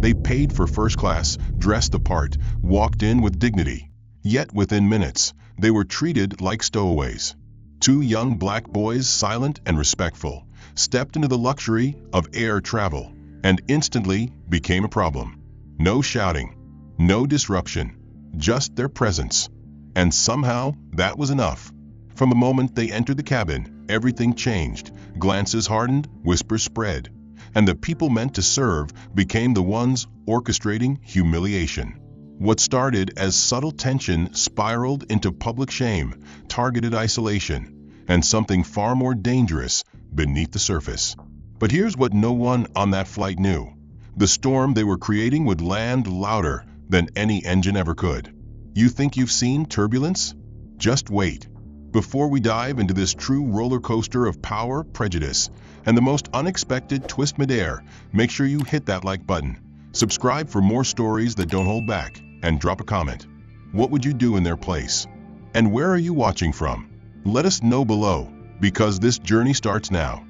They paid for first class, dressed the part, walked in with dignity. Yet within minutes, they were treated like stowaways. Two young black boys, silent and respectful, stepped into the luxury of air travel and instantly became a problem. No shouting, no disruption, just their presence. And somehow that was enough. From the moment they entered the cabin, everything changed. Glances hardened, whispers spread, and the people meant to serve became the ones orchestrating humiliation. What started as subtle tension spiraled into public shame, targeted isolation, and something far more dangerous beneath the surface. But here's what no one on that flight knew. The storm they were creating would land louder than any engine ever could. You think you've seen turbulence? Just wait. Before we dive into this true roller coaster of power, prejudice, and the most unexpected twist midair, make sure you hit that like button. Subscribe for more stories that don't hold back, and drop a comment. What would you do in their place? And where are you watching from? Let us know below, because this journey starts now.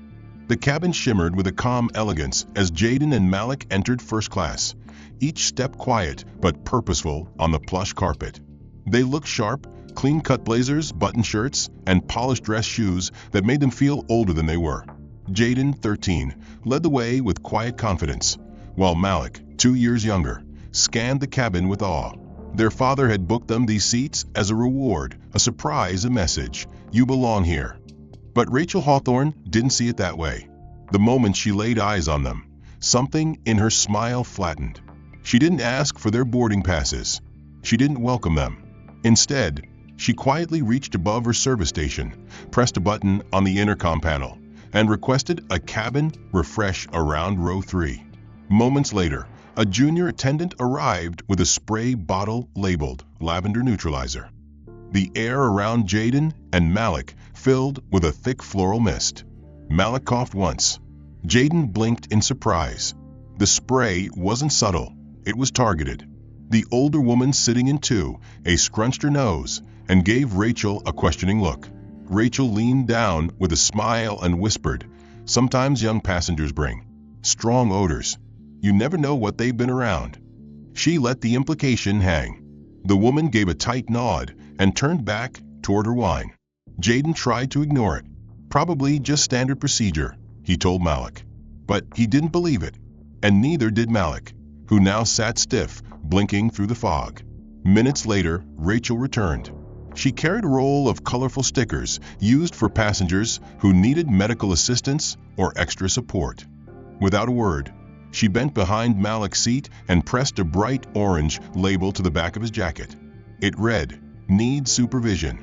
The cabin shimmered with a calm elegance as Jaden and Malik entered first class, each step quiet but purposeful on the plush carpet. They looked sharp, clean-cut blazers, button shirts, and polished dress shoes that made them feel older than they were. Jaden, 13, led the way with quiet confidence, while Malik, 2 years younger, scanned the cabin with awe. Their father had booked them these seats as a reward, a surprise, a message. You belong here. But Rachel Hawthorne didn't see it that way. The moment she laid eyes on them, something in her smile flattened. She didn't ask for their boarding passes. She didn't welcome them. Instead, she quietly reached above her service station, pressed a button on the intercom panel, and requested a cabin refresh around row 3. Moments later, a junior attendant arrived with a spray bottle labeled lavender neutralizer. The air around Jaden and Malik filled with a thick floral mist. Malik coughed once. Jaden blinked in surprise. The spray wasn't subtle, it was targeted. The older woman sitting in 2A scrunched her nose and gave Rachel a questioning look. Rachel leaned down with a smile and whispered, "Sometimes young passengers bring strong odors. You never know what they've been around." She let the implication hang. The woman gave a tight nod and turned back toward her wine. Jaden tried to ignore it. Probably just standard procedure, he told Malik. But he didn't believe it, and neither did Malik, who now sat stiff, blinking through the fog. Minutes later, Rachel returned. She carried a roll of colorful stickers used for passengers who needed medical assistance or extra support. Without a word, she bent behind Malik's seat and pressed a bright orange label to the back of his jacket. It read, "Needs supervision."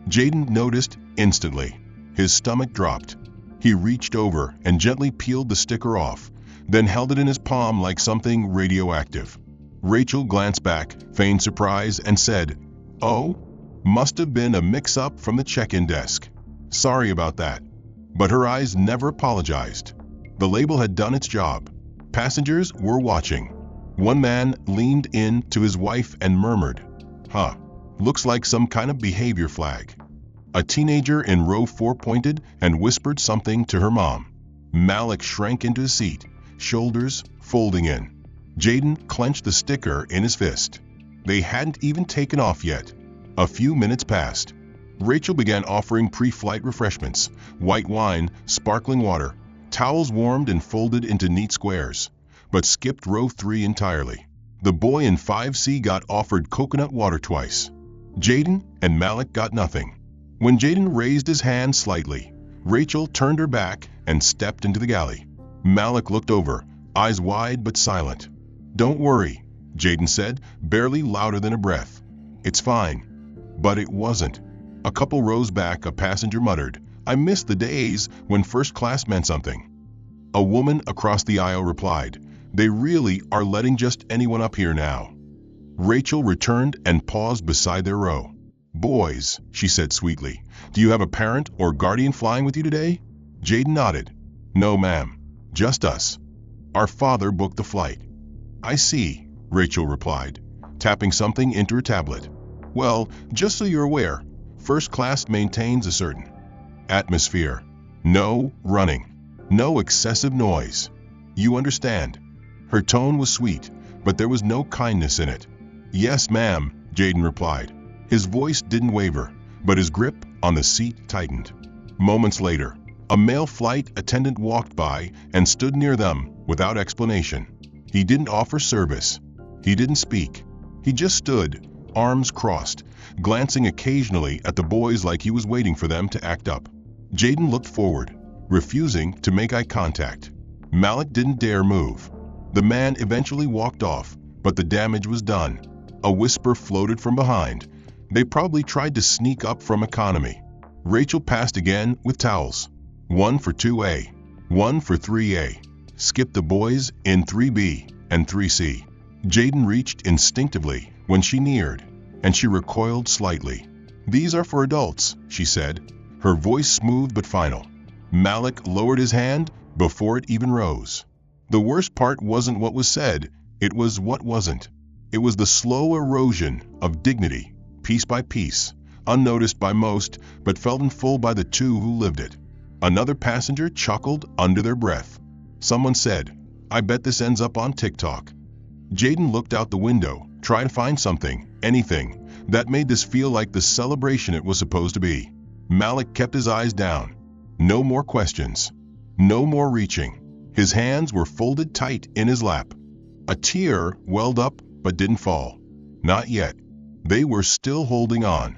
Jaden noticed instantly. His stomach dropped. He reached over and gently peeled the sticker off, then held it in his palm like something radioactive. Rachel glanced back, feigned surprise, and said, "Oh, must have been a mix-up from the check-in desk. Sorry about that." But her eyes never apologized. The label had done its job. Passengers were watching. One man leaned in to his wife and murmured, "Huh, looks like some kind of behavior flag." A teenager in row 4 pointed and whispered something to her mom. Malik shrank into his seat, shoulders folding in. Jaden clenched the sticker in his fist. They hadn't even taken off yet. A few minutes passed. Rachel began offering pre-flight refreshments, white wine, sparkling water, towels warmed and folded into neat squares, but skipped row 3 entirely. The boy in 5C got offered coconut water twice. Jaden and Malik got nothing. When Jaden raised his hand slightly, Rachel turned her back and stepped into the galley. Malik looked over, eyes wide but silent. "Don't worry," Jaden said, barely louder than a breath. "It's fine." But it wasn't. A couple rows back, a passenger muttered, "I miss the days when first class meant something." A woman across the aisle replied, "They really are letting just anyone up here now." Rachel returned and paused beside their row. "Boys," she said sweetly, "do you have a parent or guardian flying with you today?" Jaden nodded. "No, ma'am. Just us. Our father booked the flight." "I see," Rachel replied, tapping something into her tablet. "Well, just so you're aware, first class maintains a certain atmosphere. No running. No excessive noise. You understand?" Her tone was sweet, but there was no kindness in it. "Yes, ma'am," Jaden replied. His voice didn't waver, but his grip on the seat tightened. Moments later, a male flight attendant walked by and stood near them without explanation. He didn't offer service. He didn't speak. He just stood, arms crossed, glancing occasionally at the boys like he was waiting for them to act up. Jaden looked forward, refusing to make eye contact. Malik didn't dare move. The man eventually walked off, but the damage was done. A whisper floated from behind. They probably tried to sneak up from economy. Rachel passed again with towels. One for 2A, one for 3A. Skipped the boys in 3B and 3C. Jaden reached instinctively when she neared, and she recoiled slightly. "These are for adults," she said, her voice smooth but final. Malik lowered his hand before it even rose. The worst part wasn't what was said, it was what wasn't. It was the slow erosion of dignity, piece by piece, unnoticed by most, but felt in full by the two who lived it. Another passenger chuckled under their breath. Someone said, "I bet this ends up on TikTok." Jaden looked out the window, trying to find something, anything, that made this feel like the celebration it was supposed to be. Malik kept his eyes down. No more questions. No more reaching. His hands were folded tight in his lap. A tear welled up but didn't fall. Not yet. They were still holding on.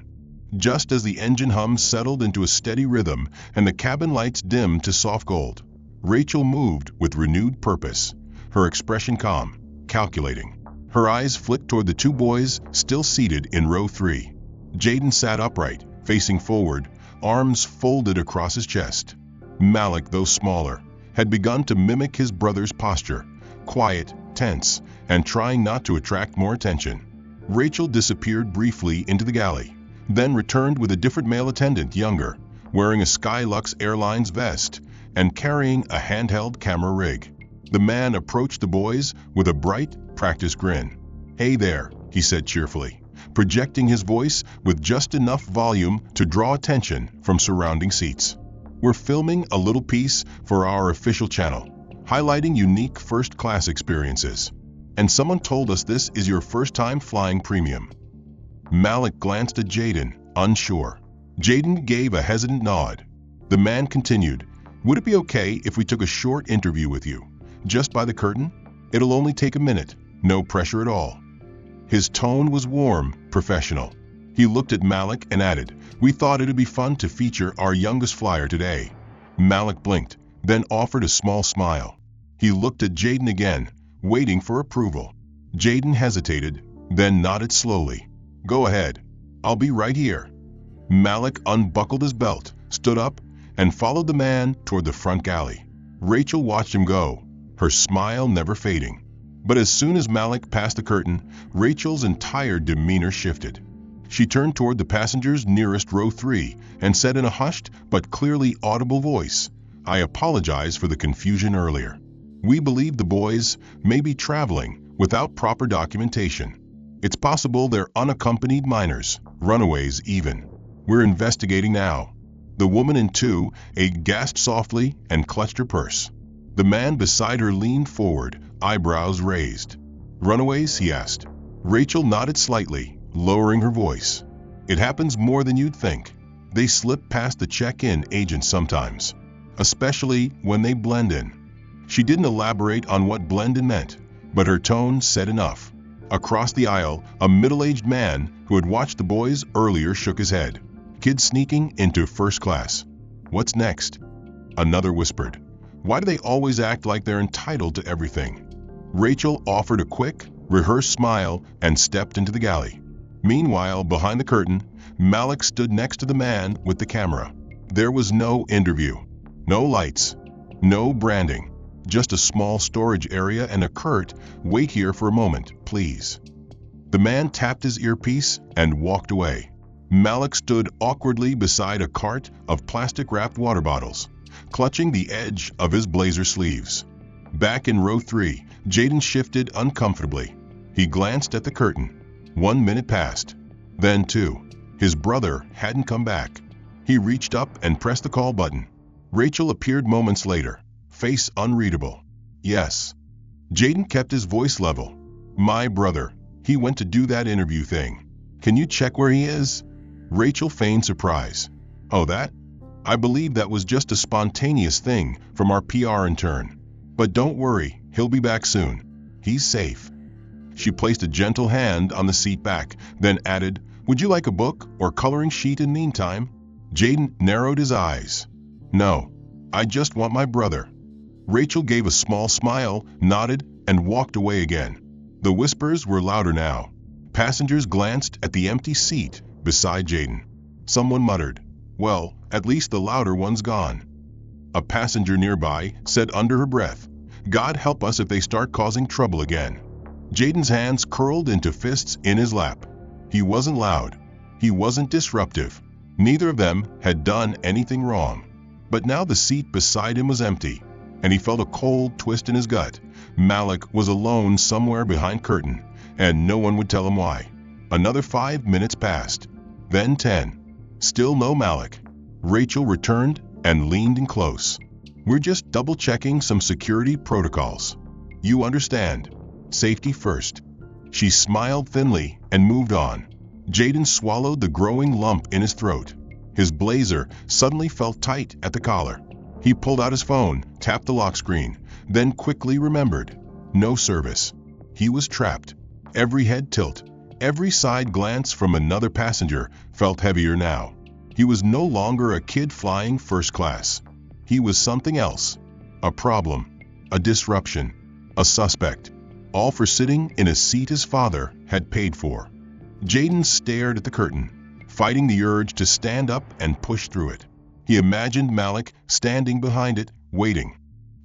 Just as the engine hum settled into a steady rhythm and the cabin lights dimmed to soft gold, Rachel moved with renewed purpose, her expression calm, calculating. Her eyes flicked toward the two boys still seated in row 3. Jaden sat upright, facing forward, arms folded across his chest. Malik, though smaller, had begun to mimic his brother's posture, quiet, tense, and trying not to attract more attention. Rachel disappeared briefly into the galley, then returned with a different male attendant, younger, wearing a Skylux Airlines vest and carrying a handheld camera rig. The man approached the boys with a bright, practiced grin. "Hey there," he said cheerfully, projecting his voice with just enough volume to draw attention from surrounding seats. "We're filming a little piece for our official channel, highlighting unique first-class experiences. And someone told us this is your first time flying premium." Malik glanced at Jaden, unsure. Jaden gave a hesitant nod. The man continued, "Would it be okay if we took a short interview with you, just by the curtain? It'll only take a minute, no pressure at all." His tone was warm, professional. He looked at Malik and added, "We thought it'd be fun to feature our youngest flyer today." Malik blinked, then offered a small smile. He looked at Jaden again, waiting for approval. Jaden hesitated, then nodded slowly. "Go ahead. I'll be right here." Malik unbuckled his belt, stood up, and followed the man toward the front galley. Rachel watched him go, her smile never fading. But as soon as Malik passed the curtain, Rachel's entire demeanor shifted. She turned toward the passengers nearest row 3 and said in a hushed but clearly audible voice, "I apologize for the confusion earlier. We believe the boys may be traveling without proper documentation. It's possible they're unaccompanied minors, runaways even. We're investigating now." The woman in 2A gasped softly and clutched her purse. The man beside her leaned forward, eyebrows raised. "Runaways?" he asked. Rachel nodded slightly, lowering her voice. "It happens more than you'd think. They slip past the check-in agents sometimes, especially when they blend in." She didn't elaborate on what blend in meant, but her tone said enough. Across the aisle, a middle-aged man who had watched the boys earlier shook his head. "Kids sneaking into first class. What's next?" Another whispered, "Why do they always act like they're entitled to everything?" Rachel offered a quick, rehearsed smile and stepped into the galley. Meanwhile, behind the curtain, Malik stood next to the man with the camera. There was no interview, no lights, no branding. Just a small storage area and a curt, "Wait here for a moment, please." The man tapped his earpiece and walked away. Malik stood awkwardly beside a cart of plastic-wrapped water bottles, clutching the edge of his blazer sleeves. Back in row 3, Jaden shifted uncomfortably. He glanced at the curtain. 1 minute passed. Then 2. His brother hadn't come back. He reached up and pressed the call button. Rachel appeared moments later, face unreadable. "Yes." Jaden kept his voice level. My brother, he went to do that interview thing. Can you check where he is? Rachel feigned surprise. Oh, that? I believe that was just a spontaneous thing from our PR intern. But don't worry, he'll be back soon. He's safe. She placed a gentle hand on the seat back, then added, Would you like a book or coloring sheet in the meantime? Jaden narrowed his eyes. No, I just want my brother. Rachel gave a small smile, nodded, and walked away again. The whispers were louder now. Passengers glanced at the empty seat beside Jaden. Someone muttered, Well, at least the louder one's gone. A passenger nearby said under her breath, God help us if they start causing trouble again. Jaden's hands curled into fists in his lap. He wasn't loud. He wasn't disruptive. Neither of them had done anything wrong. But now the seat beside him was empty, and he felt a cold twist in his gut. Malik was alone somewhere behind curtain, and no one would tell him why. Another 5 minutes passed, then 10. Still no Malik. Rachel returned and leaned in close. We're just double-checking some security protocols. You understand. Safety first. She smiled thinly and moved on. Jaden swallowed the growing lump in his throat. His blazer suddenly felt tight at the collar. He pulled out his phone, tapped the lock screen, then quickly remembered. No service. He was trapped. Every head tilt, every side glance from another passenger felt heavier now. He was no longer a kid flying first class. He was something else. A problem, a disruption, a suspect. All for sitting in a seat his father had paid for. Jaden stared at the curtain, fighting the urge to stand up and push through it. He imagined Malik standing behind it, waiting.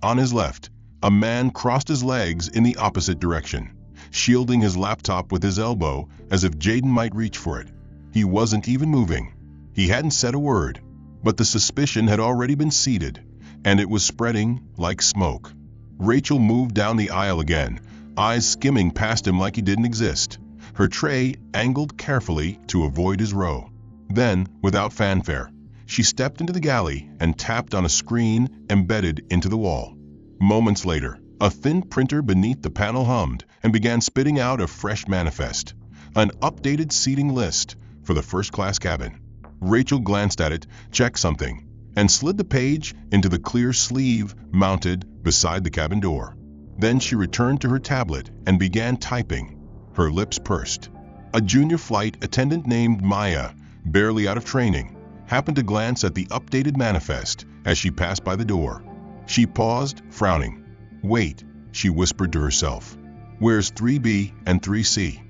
On his left, a man crossed his legs in the opposite direction, shielding his laptop with his elbow as if Jaden might reach for it. He wasn't even moving. He hadn't said a word, but the suspicion had already been seeded, and it was spreading like smoke. Rachel moved down the aisle again, eyes skimming past him like he didn't exist. Her tray angled carefully to avoid his row. Then, without fanfare, she stepped into the galley and tapped on a screen embedded into the wall. Moments later, a thin printer beneath the panel hummed and began spitting out a fresh manifest, an updated seating list for the first-class cabin. Rachel glanced at it, checked something, and slid the page into the clear sleeve mounted beside the cabin door. Then she returned to her tablet and began typing, her lips pursed. A junior flight attendant named Maya, barely out of training, happened to glance at the updated manifest as she passed by the door. She paused, frowning. Wait, she whispered to herself. Where's 3B and 3C?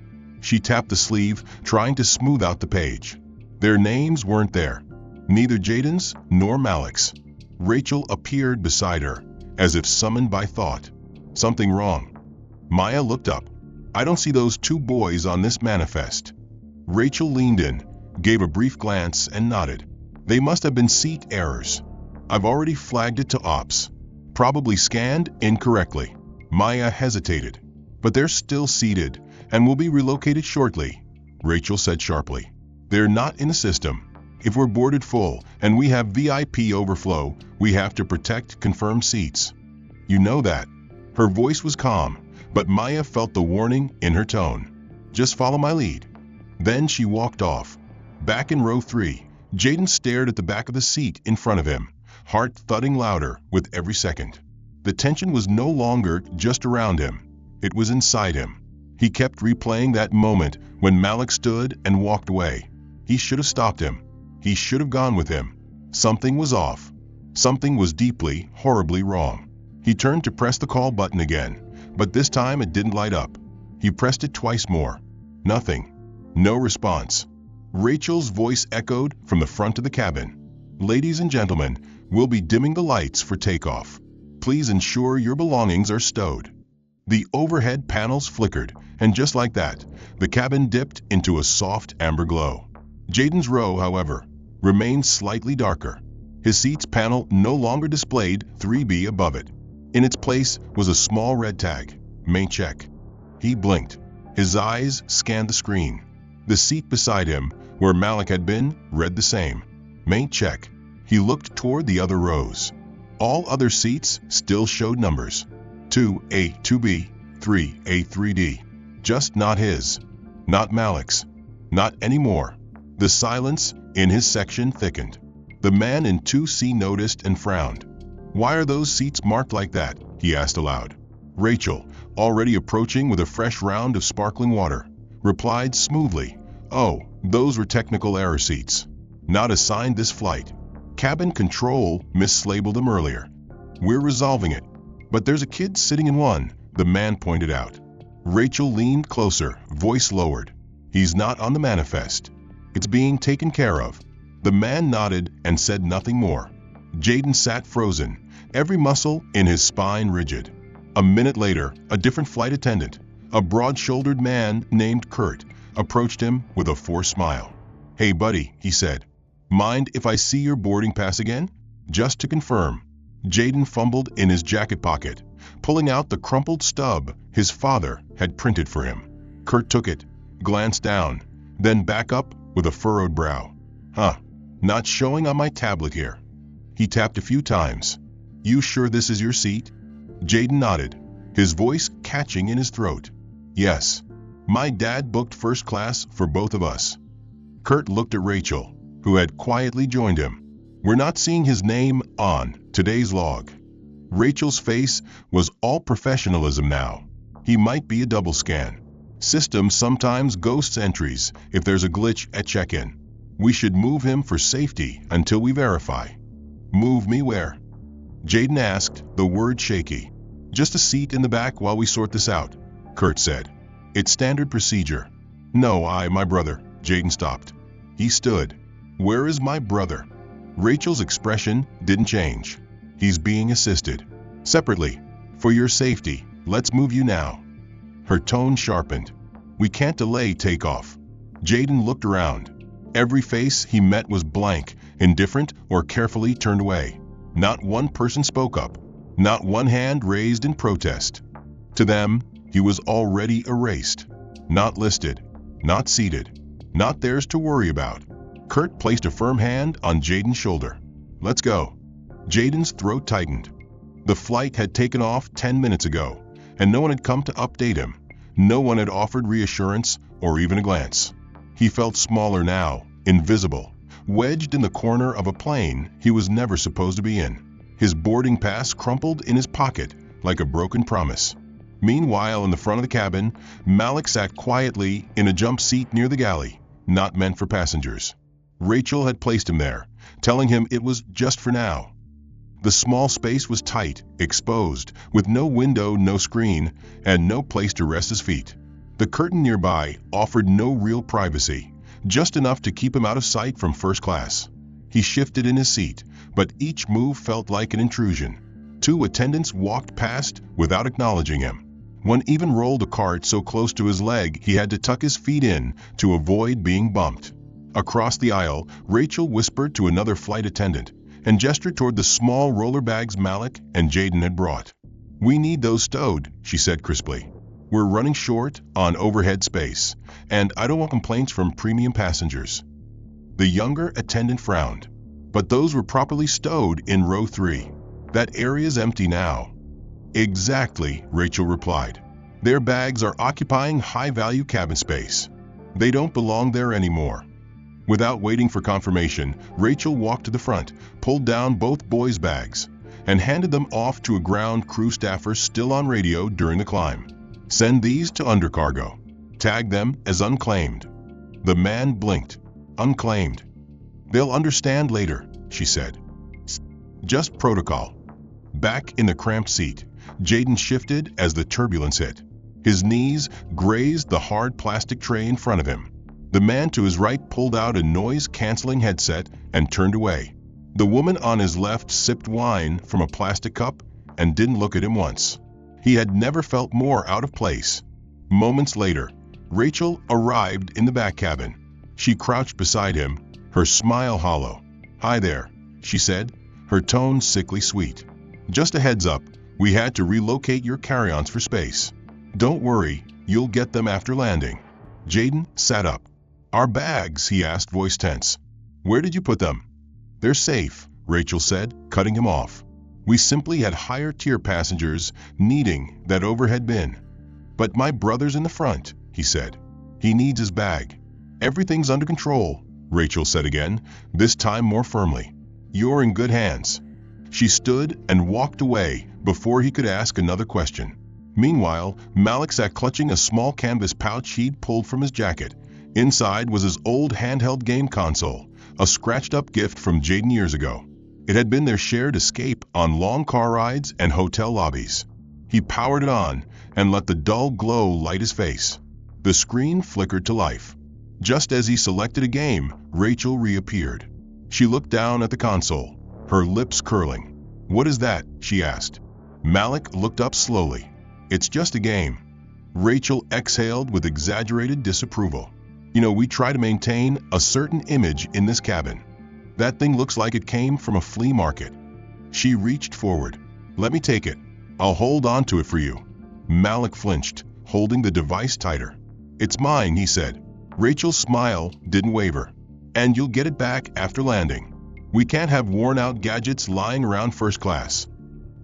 She tapped the sleeve, trying to smooth out the page. Their names weren't there, neither Jaden's nor Malik's. Rachel appeared beside her, as if summoned by thought. Something wrong. Maya looked up. I don't see those two boys on this manifest. Rachel leaned in, gave a brief glance, and nodded. They must have been seat errors. I've already flagged it to ops. Probably scanned incorrectly. Maya hesitated. But they're still seated and will be relocated shortly, Rachel said sharply. They're not in the system. If we're boarded full and we have VIP overflow, we have to protect confirmed seats. You know that. Her voice was calm, but Maya felt the warning in her tone. Just follow my lead. Then she walked off. Back in row 3, Jaden stared at the back of the seat in front of him, heart thudding louder with every second. The tension was no longer just around him. It was inside him. He kept replaying that moment when Malik stood and walked away. He should have stopped him. He should have gone with him. Something was off. Something was deeply, horribly wrong. He turned to press the call button again, but this time it didn't light up. He pressed it twice more. Nothing. No response. Rachel's voice echoed from the front of the cabin. Ladies and gentlemen, we'll be dimming the lights for takeoff. Please ensure your belongings are stowed. The overhead panels flickered, and just like that, the cabin dipped into a soft amber glow. Jaden's row, however, remained slightly darker. His seat's panel no longer displayed 3B above it. In its place was a small red tag, Main Check. He blinked. His eyes scanned the screen. The seat beside him, where Malik had been, read the same. Main Check. He looked toward the other rows. All other seats still showed numbers. 2A, 2B, 3A, 3D. Just not his. Not Malik's. Not anymore. The silence in his section thickened. The man in 2C noticed and frowned. "Why are those seats marked like that?" he asked aloud. Rachel, already approaching with a fresh round of sparkling water, replied smoothly, "Oh, those were technical error seats. Not assigned this flight. Cabin control mislabeled them earlier. We're resolving it. But there's a kid sitting in one," the man pointed out. Rachel leaned closer, voice lowered. "He's not on the manifest. It's being taken care of." The man nodded and said nothing more. Jaden sat frozen, every muscle in his spine rigid. A minute later, a different flight attendant, a broad-shouldered man named Kurt, approached him with a forced smile. "Hey buddy," he said. "Mind if I see your boarding pass again? Just to confirm." Jaden fumbled in his jacket pocket, pulling out the crumpled stub his father had printed for him. Kurt took it, glanced down, then back up with a furrowed brow. "Huh, not showing on my tablet here." He tapped a few times. "You sure this is your seat?" Jaden nodded, his voice catching in his throat. "Yes. My dad booked first class for both of us." Kurt looked at Rachel, who had quietly joined him. "We're not seeing his name on today's log." Rachel's face was all professionalism now. He might be a double scan. System sometimes ghosts entries if there's a glitch at check-in. We should move him for safety until we verify. "Move me where?" Jaden asked, the word shaky. "Just a seat in the back while we sort this out," Kurt said. "It's standard procedure." "No, my brother." Jaden stopped. He stood. "Where is my brother?" Rachel's expression didn't change. "He's being assisted. Separately. For your safety, let's move you now." Her tone sharpened. "We can't delay takeoff." Jaden looked around. Every face he met was blank, indifferent, or carefully turned away. Not one person spoke up. Not one hand raised in protest. To them, he was already erased. Not listed. Not seated. Not theirs to worry about. Kurt placed a firm hand on Jaden's shoulder. "Let's go." Jaden's throat tightened. The flight had taken off 10 minutes ago, and no one had come to update him. No one had offered reassurance or even a glance. He felt smaller now, invisible, wedged in the corner of a plane he was never supposed to be in. His boarding pass crumpled in his pocket like a broken promise. Meanwhile, in the front of the cabin, Malik sat quietly in a jump seat near the galley, not meant for passengers. Rachel had placed him there, telling him it was just for now. The small space was tight, exposed, with no window, no screen, and no place to rest his feet. The curtain nearby offered no real privacy, just enough to keep him out of sight from first class. He shifted in his seat, but each move felt like an intrusion. 2 attendants walked past without acknowledging him. One even rolled a cart so close to his leg he had to tuck his feet in to avoid being bumped. Across the aisle, Rachel whispered to another flight attendant and gestured toward the small roller bags Malik and Jaden had brought. "We need those stowed," she said crisply. "We're running short on overhead space, and I don't want complaints from premium passengers." The younger attendant frowned. "But those were properly stowed in row 3. That area's empty now." "Exactly," Rachel replied. "Their bags are occupying high-value cabin space. They don't belong there anymore." Without waiting for confirmation, Rachel walked to the front, pulled down both boys' bags, and handed them off to a ground crew staffer still on radio during the climb. "Send these to undercargo. Tag them as unclaimed." The man blinked. "Unclaimed. They'll understand later," she said. "Just protocol." Back in the cramped seat, Jaden shifted as the turbulence hit. His knees grazed the hard plastic tray in front of him. The man to his right pulled out a noise-canceling headset and turned away. The woman on his left sipped wine from a plastic cup and didn't look at him once. He had never felt more out of place. Moments later, Rachel arrived in the back cabin. She crouched beside him, her smile hollow. "Hi there," she said, her tone sickly sweet. "Just a heads up, we had to relocate your carry-ons for space. Don't worry, you'll get them after landing." Jaden sat up. "Our bags?" he asked, voice tense. "Where did you put them?" "They're safe," Rachel said, cutting him off. We simply had higher tier passengers needing that overhead bin. But my brother's in the front, he said. He needs his bag. Everything's under control, Rachel said again, this time more firmly. You're in good hands. She stood and walked away before he could ask another question. Meanwhile, Malik sat clutching a small canvas pouch he'd pulled from his jacket. Inside was his old handheld game console, a scratched-up gift from Jaden years ago. It had been their shared escape on long car rides and hotel lobbies. He powered it on and let the dull glow light his face. The screen flickered to life. Just as he selected a game, Rachel reappeared. She looked down at the console, her lips curling. "What is that?" she asked. Malik looked up slowly. "It's just a game." Rachel exhaled with exaggerated disapproval. "You know, we try to maintain a certain image in this cabin. That thing looks like it came from a flea market." She reached forward. "Let me take it. I'll hold on to it for you." Malik flinched, holding the device tighter. "It's mine," he said. Rachel's smile didn't waver. "And you'll get it back after landing. We can't have worn-out gadgets lying around first class."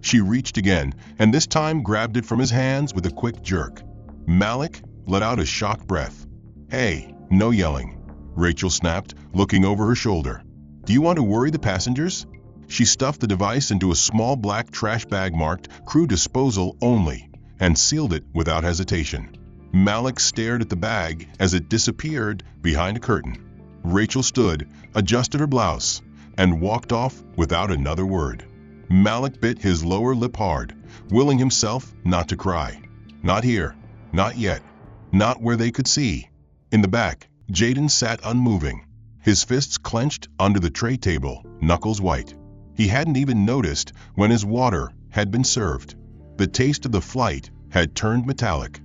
She reached again, and this time grabbed it from his hands with a quick jerk. Malik let out a shocked breath. "Hey, no yelling," Rachel snapped, looking over her shoulder. "Do you want to worry the passengers?" She stuffed the device into a small black trash bag marked "Crew Disposal Only" and sealed it without hesitation. Malik stared at the bag as it disappeared behind a curtain. Rachel stood, adjusted her blouse, and walked off without another word. Malik bit his lower lip hard, willing himself not to cry. Not here. Not yet. Not where they could see. In the back, Jaden sat unmoving, his fists clenched under the tray table, knuckles white. He hadn't even noticed when his water had been served. The taste of the flight had turned metallic.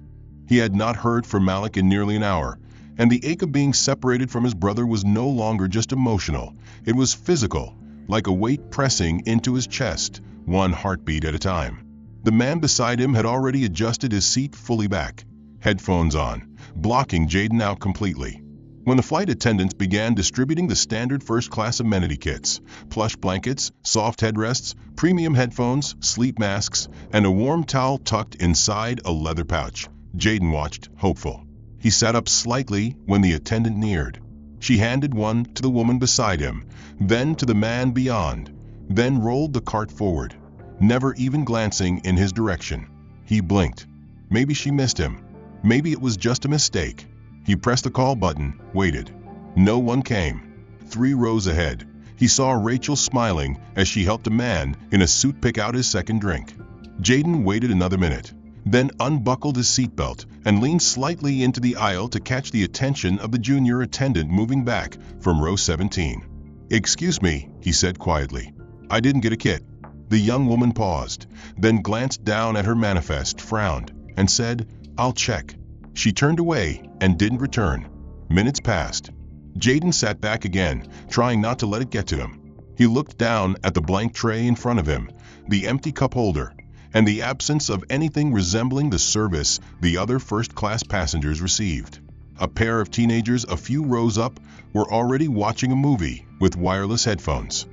He had not heard from Malik in nearly an hour, and the ache of being separated from his brother was no longer just emotional. It was physical, like a weight pressing into his chest, one heartbeat at a time. The man beside him had already adjusted his seat fully back, headphones on, blocking Jaden out completely. When the flight attendants began distributing the standard first-class amenity kits, plush blankets, soft headrests, premium headphones, sleep masks, and a warm towel tucked inside a leather pouch, Jaden watched, hopeful. He sat up slightly when the attendant neared. She handed one to the woman beside him, then to the man beyond, then rolled the cart forward, never even glancing in his direction. He blinked. Maybe she missed him. Maybe it was just a mistake. He pressed the call button, waited. No one came. 3 rows ahead, he saw Rachel smiling as she helped a man in a suit pick out his second drink. Jaden waited another minute, then unbuckled his seatbelt and leaned slightly into the aisle to catch the attention of the junior attendant moving back from row 17. "Excuse me," he said quietly. "I didn't get a kit." The young woman paused, then glanced down at her manifest, frowned, and said, "I'll check." She turned away and didn't return. Minutes passed. Jaden sat back again, trying not to let it get to him. He looked down at the blank tray in front of him, the empty cup holder, and the absence of anything resembling the service the other first-class passengers received. A pair of teenagers a few rows up were already watching a movie with wireless headphones.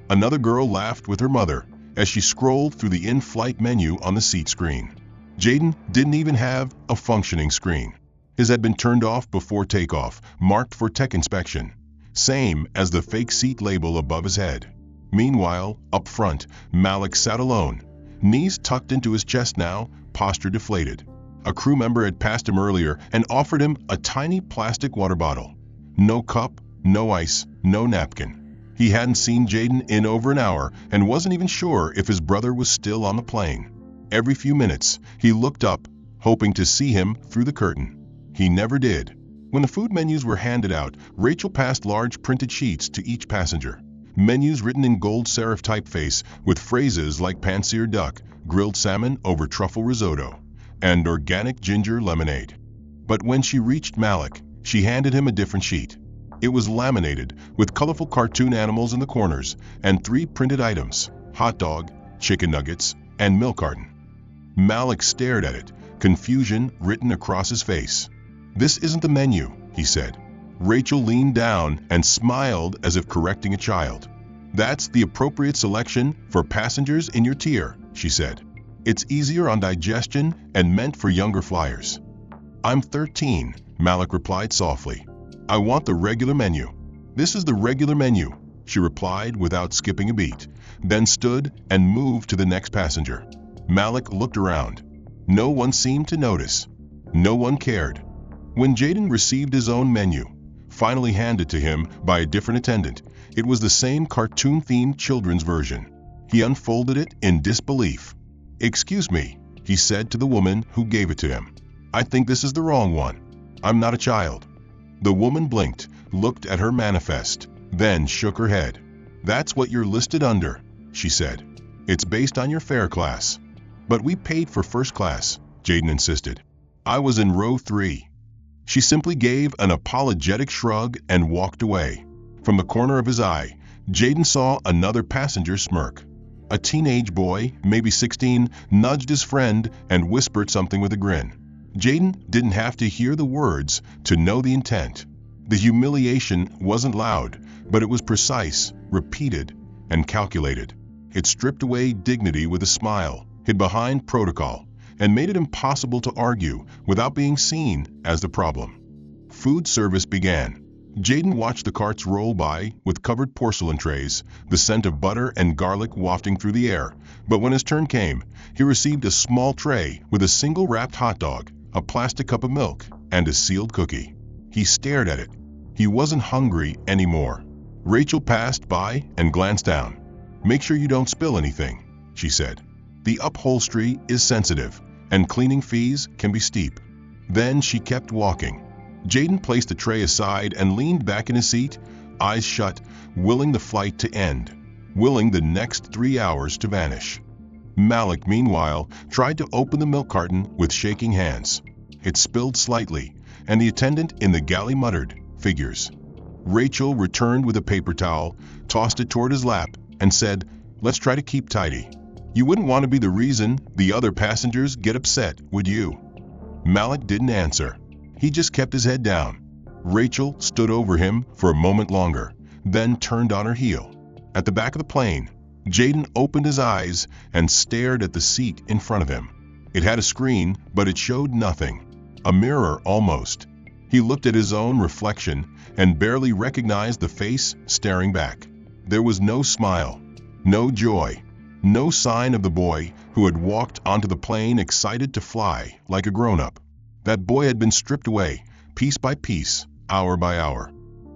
Another girl laughed with her mother as she scrolled through the in-flight menu on the seat screen. Jaden didn't even have a functioning screen. His had been turned off before takeoff, marked for tech inspection, same as the fake seat label above his head. Meanwhile, up front, Malik sat alone, knees tucked into his chest now, posture deflated. A crew member had passed him earlier and offered him a tiny plastic water bottle. No cup, no ice, no napkin. He hadn't seen Jaden in over an hour and wasn't even sure if his brother was still on the plane. Every few minutes, he looked up, hoping to see him through the curtain. He never did. When the food menus were handed out, Rachel passed large printed sheets to each passenger. Menus written in gold serif typeface with phrases like pan-seared duck, grilled salmon over truffle risotto, and organic ginger lemonade. But when she reached Malik, she handed him a different sheet. It was laminated with colorful cartoon animals in the corners and 3 printed items: hot dog, chicken nuggets, and milk carton. Malik stared at it, confusion written across his face. "This isn't the menu," he said. Rachel leaned down and smiled as if correcting a child. "That's the appropriate selection for passengers in your tier," she said. "It's easier on digestion and meant for younger flyers." "I'm 13, Malik replied softly. "I want the regular menu." "This is the regular menu," she replied without skipping a beat, then stood and moved to the next passenger. Malik looked around. No one seemed to notice. No one cared. When Jaden received his own menu, finally handed to him by a different attendant, it was the same cartoon-themed children's version. He unfolded it in disbelief. "Excuse me," he said to the woman who gave it to him. "I think this is the wrong one. I'm not a child." The woman blinked, looked at her manifest, then shook her head. "That's what you're listed under," she said. "It's based on your fare class." "But we paid for first class," Jaden insisted. "I was in row 3. She simply gave an apologetic shrug and walked away. From the corner of his eye, Jaden saw another passenger smirk. A teenage boy, maybe 16, nudged his friend and whispered something with a grin. Jaden didn't have to hear the words to know the intent. The humiliation wasn't loud, but it was precise, repeated, and calculated. It stripped away dignity with a smile, hid behind protocol, and made it impossible to argue without being seen as the problem. Food service began. Jaden watched the carts roll by with covered porcelain trays, the scent of butter and garlic wafting through the air. But when his turn came, he received a small tray with a single wrapped hot dog, a plastic cup of milk, and a sealed cookie. He stared at it. He wasn't hungry anymore. Rachel passed by and glanced down. "Make sure you don't spill anything," she said. "The upholstery is sensitive, and cleaning fees can be steep." Then she kept walking. Jaden placed the tray aside and leaned back in his seat, eyes shut, willing the flight to end, willing the next 3 hours to vanish. Malik, meanwhile, tried to open the milk carton with shaking hands. It spilled slightly, and the attendant in the galley muttered, "Figures." Rachel returned with a paper towel, tossed it toward his lap, and said, "Let's try to keep tidy. You wouldn't want to be the reason the other passengers get upset, would you?" Malik didn't answer. He just kept his head down. Rachel stood over him for a moment longer, then turned on her heel. At the back of the plane, Jaden opened his eyes and stared at the seat in front of him. It had a screen, but it showed nothing. A mirror, almost. He looked at his own reflection and barely recognized the face staring back. There was no smile, no joy, no sign of the boy who had walked onto the plane excited to fly like a grown-up. That boy had been stripped away, piece by piece, hour by hour.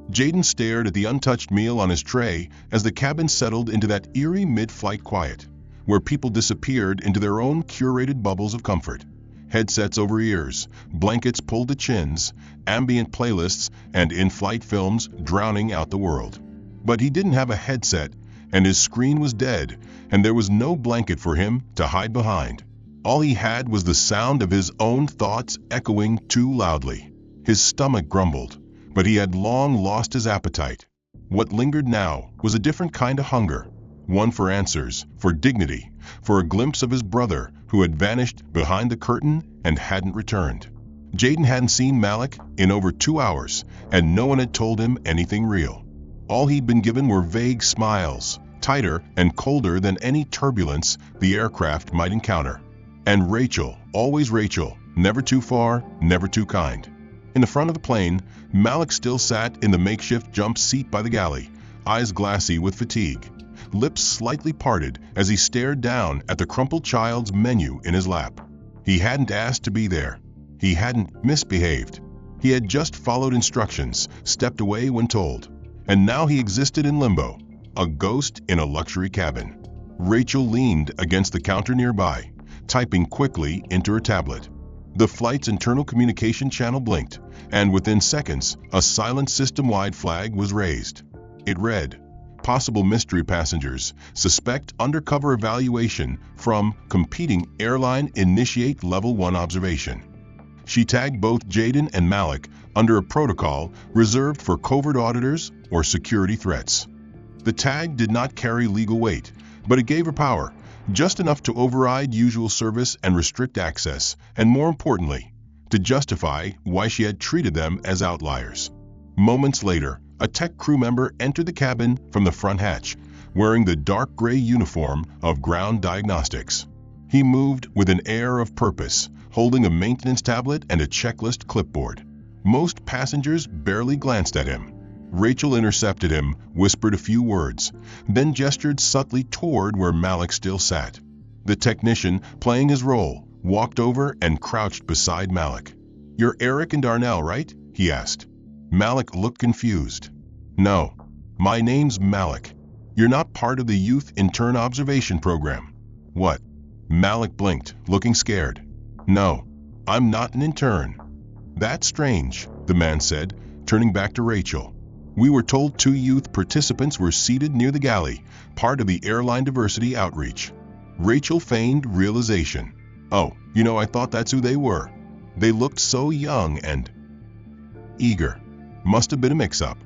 Jaden stared at the untouched meal on his tray as the cabin settled into that eerie mid-flight quiet, where people disappeared into their own curated bubbles of comfort. Headsets over ears, blankets pulled to chins, ambient playlists, and in-flight films drowning out the world. But he didn't have a headset, and his screen was dead, and there was no blanket for him to hide behind. All he had was the sound of his own thoughts echoing too loudly. His stomach grumbled, but he had long lost his appetite. What lingered now was a different kind of hunger, one for answers, for dignity, for a glimpse of his brother who had vanished behind the curtain and hadn't returned. Jaden hadn't seen Malik in over 2 hours, and no one had told him anything real. All he'd been given were vague smiles, tighter and colder than any turbulence the aircraft might encounter. And Rachel, always Rachel, never too far, never too kind. In the front of the plane, Malik still sat in the makeshift jump seat by the galley, eyes glassy with fatigue, lips slightly parted as he stared down at the crumpled child's menu in his lap. He hadn't asked to be there. He hadn't misbehaved. He had just followed instructions, stepped away when told. And now he existed in limbo, a ghost in a luxury cabin. Rachel leaned against the counter nearby, typing quickly into her tablet. The flight's internal communication channel blinked, and within seconds, a silent system-wide flag was raised. It read, "Possible mystery passengers, suspect undercover evaluation from competing airline, initiate level 1 observation." She tagged both Jaden and Malik under a protocol reserved for covert auditors or security threats. The tag did not carry legal weight, but it gave her power, just enough to override usual service and restrict access, and more importantly, to justify why she had treated them as outliers. Moments later, a tech crew member entered the cabin from the front hatch, wearing the dark gray uniform of ground diagnostics. He moved with an air of purpose, holding a maintenance tablet and a checklist clipboard. Most passengers barely glanced at him. Rachel intercepted him, whispered a few words, then gestured subtly toward where Malik still sat. The technician, playing his role, walked over and crouched beside Malik. "You're Eric and Darnell, right?" he asked. Malik looked confused. "No, my name's Malik. You're not part of the Youth Intern Observation Program." "What?" Malik blinked, looking scared. "No, I'm not an intern." "That's strange," the man said, turning back to Rachel. "We were told 2 youth participants were seated near the galley, part of the airline diversity outreach." Rachel feigned realization. "Oh, I thought that's who they were. They looked so young and eager. Must have been a mix-up."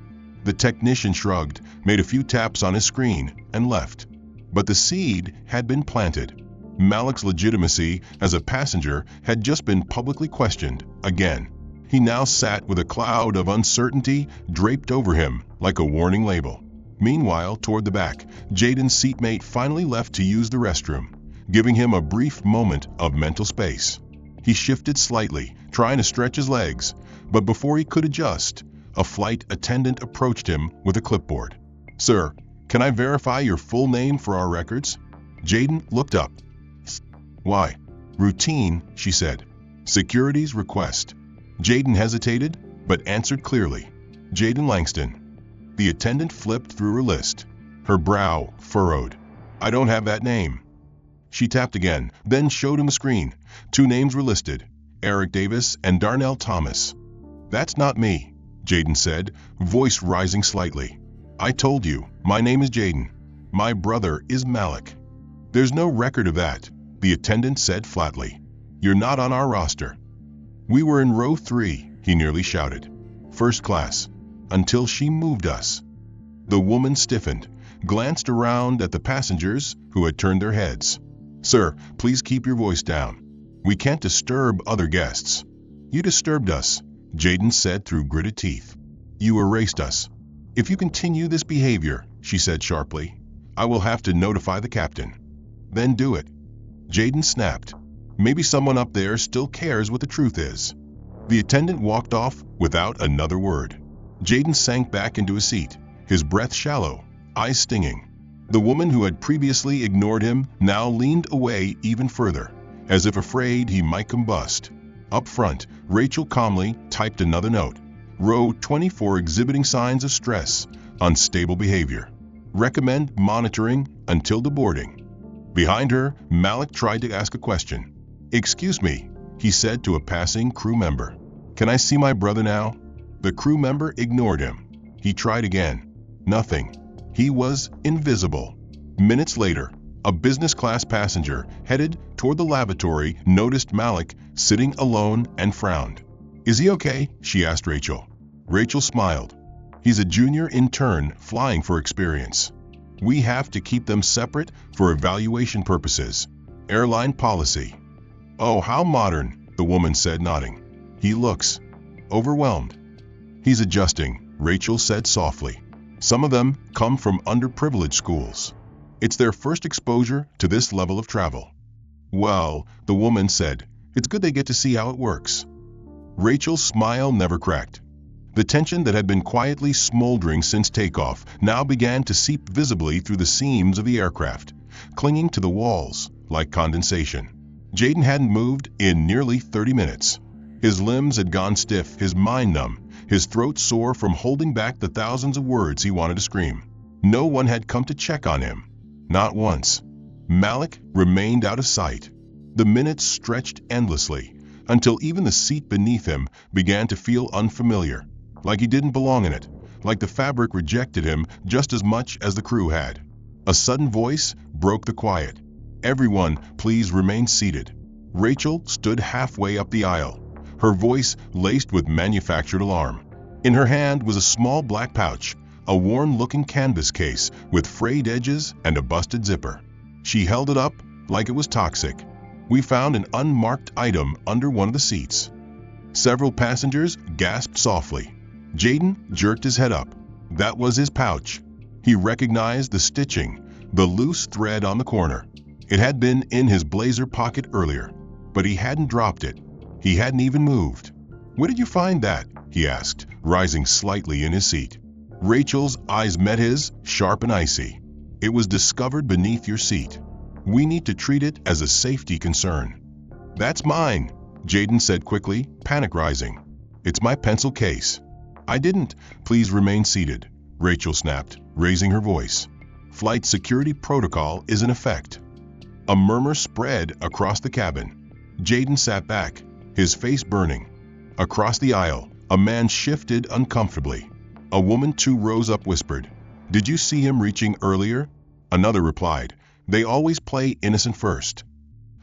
The technician shrugged, made a few taps on his screen, and left. But the seed had been planted. Malik's legitimacy as a passenger had just been publicly questioned again. He now sat with a cloud of uncertainty draped over him like a warning label. Meanwhile, toward the back, Jaden's seatmate finally left to use the restroom, giving him a brief moment of mental space. He shifted slightly, trying to stretch his legs, but before he could adjust, a flight attendant approached him with a clipboard. "Sir, can I verify your full name for our records?" Jaden looked up. "Why?" "Routine," she said. "Security's request." Jaden hesitated, but answered clearly. "Jaden Langston." The attendant flipped through her list. Her brow furrowed. "I don't have that name." She tapped again, then showed him a screen. 2 names were listed, Eric Davis and Darnell Thomas. "That's not me," Jaden said, voice rising slightly. "I told you, my name is Jaden. My brother is Malik." "There's no record of that," the attendant said flatly. "You're not on our roster." "We were in row 3, he nearly shouted. "First class. Until she moved us." The woman stiffened, glanced around at the passengers who had turned their heads. "Sir, please keep your voice down. We can't disturb other guests." "You disturbed us," Jaden said through gritted teeth. "You erased us." "If you continue this behavior," she said sharply, "I will have to notify the captain." "Then do it." Jaden snapped. "Maybe someone up there still cares what the truth is." The attendant walked off without another word. Jaden sank back into his seat, his breath shallow, eyes stinging. The woman who had previously ignored him now leaned away even further, as if afraid he might combust. Up front, Rachel calmly typed another note. Row 24 exhibiting signs of stress, unstable behavior. Recommend monitoring until the boarding. Behind her, Malik tried to ask a question. "Excuse me," he said to a passing crew member. "Can I see my brother now?" The crew member ignored him. He tried again. Nothing. He was invisible. Minutes later, a business class passenger headed toward the lavatory noticed Malik sitting alone and frowned. "Is he okay?" she asked Rachel. Rachel smiled. "He's a junior intern flying for experience. We have to keep them separate for evaluation purposes. Airline policy." "Oh, how modern," the woman said, nodding. "He looks overwhelmed." "He's adjusting," Rachel said softly. "Some of them come from underprivileged schools. It's their first exposure to this level of travel." "Well," the woman said, "it's good they get to see how it works." Rachel's smile never cracked. The tension that had been quietly smoldering since takeoff now began to seep visibly through the seams of the aircraft, clinging to the walls like condensation. Jaden hadn't moved in nearly 30 minutes. His limbs had gone stiff, his mind numb, his throat sore from holding back the thousands of words he wanted to scream. No one had come to check on him. Not once. Malik remained out of sight. The minutes stretched endlessly, until even the seat beneath him began to feel unfamiliar, like he didn't belong in it, like the fabric rejected him just as much as the crew had. A sudden voice broke the quiet. "Everyone, please remain seated." Rachel stood halfway up the aisle, her voice laced with manufactured alarm. In her hand was a small black pouch, a worn-looking canvas case with frayed edges and a busted zipper. She held it up like it was toxic. "We found an unmarked item under one of the seats." Several passengers gasped softly. Jaden jerked his head up. That was his pouch. He recognized the stitching, the loose thread on the corner. It had been in his blazer pocket earlier, but he hadn't dropped it. He hadn't even moved. "Where did you find that?" he asked, rising slightly in his seat. Rachel's eyes met his, sharp and icy. "It was discovered beneath your seat. We need to treat it as a safety concern." "That's mine," Jaden said quickly, panic rising. "It's my pencil case." "I didn't." "Please remain seated," Rachel snapped, raising her voice. "Flight security protocol is in effect." A murmur spread across the cabin. Jaden sat back, his face burning. Across the aisle, a man shifted uncomfortably. A woman 2 rows up whispered, "Did you see him reaching earlier?" Another replied, "They always play innocent first."